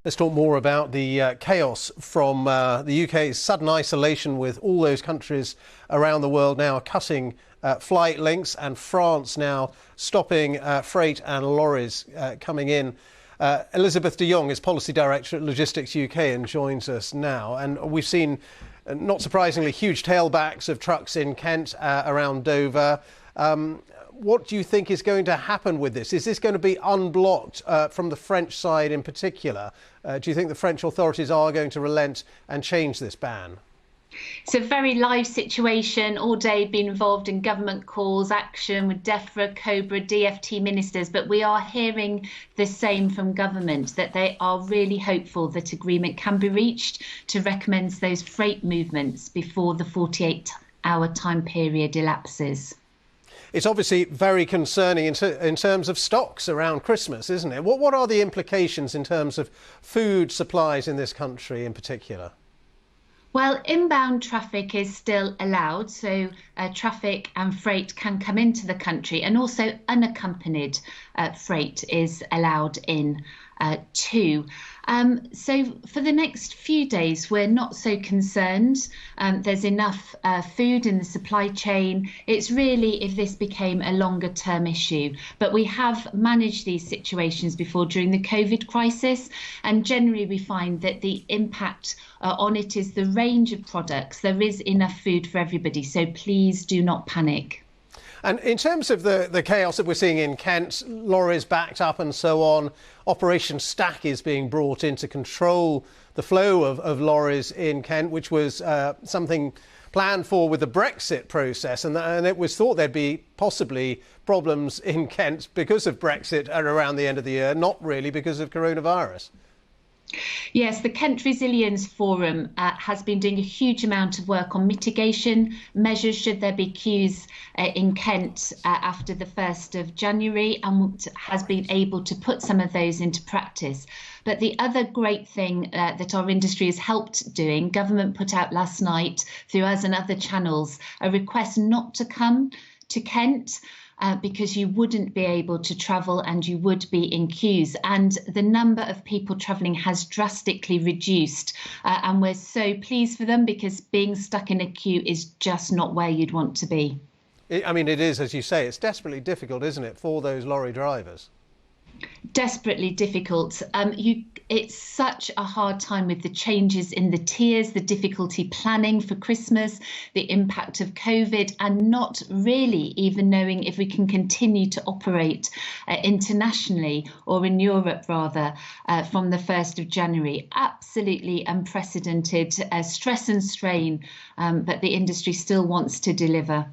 Let's talk more about the chaos from the UK's sudden isolation, with all those countries around the world now cutting flight links, and France now stopping freight and lorries coming in. Elizabeth de Jong is Policy Director at Logistics UK and joins us now. And we've seen, not surprisingly, huge tailbacks of trucks in Kent around Dover. What do you think is going to happen with this? Is this going to be unblocked from the French side in particular? Do you think the French authorities are going to relent and change this ban? It's a very live situation. All day been involved in government calls, action with DEFRA, COBRA, DFT ministers, but we are hearing the same from government, that they are really hopeful that agreement can be reached to recommence those freight movements before the 48-hour time period elapses. It's obviously very concerning in terms of stocks around Christmas, isn't it? What are the implications in terms of food supplies in this country in particular? Well, inbound traffic is still allowed, so traffic and freight can come into the country, and also unaccompanied freight is allowed in too. So for the next few days, we're not so concerned. There's enough food in the supply chain. It's really if this became a longer term issue. But we have managed these situations before during the COVID crisis. And generally, we find that the impact on it is the range of products. There is enough food for everybody. So please do not panic. And in terms of the chaos that we're seeing in Kent, lorries backed up and so on, Operation Stack is being brought in to control the flow of lorries in Kent, which was something planned for with the Brexit process. And it was thought there'd be possibly problems in Kent because of Brexit around the end of the year, not really because of coronavirus. Yes, the Kent Resilience Forum has been doing a huge amount of work on mitigation measures should there be queues in Kent after the 1st of January, and has been able to put some of those into practice. But the other great thing that our industry has helped doing, government put out last night through us and other channels, a request not to come to Kent. Because you wouldn't be able to travel and you would be in queues. And the number of people travelling has drastically reduced. And we're so pleased for them, because being stuck in a queue is just not where you'd want to be. I mean, it is, as you say, it's desperately difficult, isn't it, for those lorry drivers? Desperately difficult. It's such a hard time with the changes in the tiers, the difficulty planning for Christmas, the impact of COVID, and not really even knowing if we can continue to operate internationally, or in Europe rather, from the 1st of January. Absolutely unprecedented stress and strain, but the industry still wants to deliver.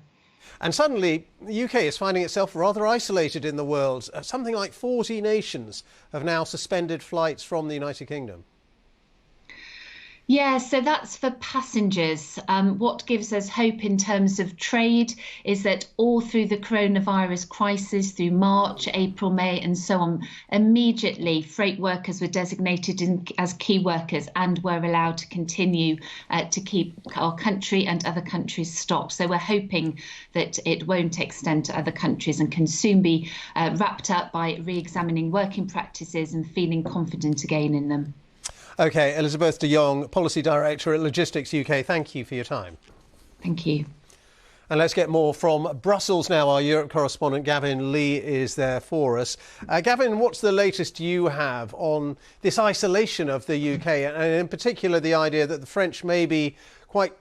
And suddenly, the UK is finding itself rather isolated in the world. Something like 40 nations have now suspended flights from the United Kingdom. Yeah, so that's for passengers. What gives us hope in terms of trade is that all through the coronavirus crisis, through March, April, May and so on, immediately freight workers were designated as key workers and were allowed to continue to keep our country and other countries stocked. So we're hoping that it won't extend to other countries and can soon be wrapped up by re-examining working practices and feeling confident again in them. OK, Elizabeth de Jong, Policy Director at Logistics UK, thank you for your time. Thank you. And let's get more from Brussels now. Our Europe correspondent Gavin Lee is there for us. Gavin, what's the latest you have on this isolation of the UK, and in particular the idea that the French may be quite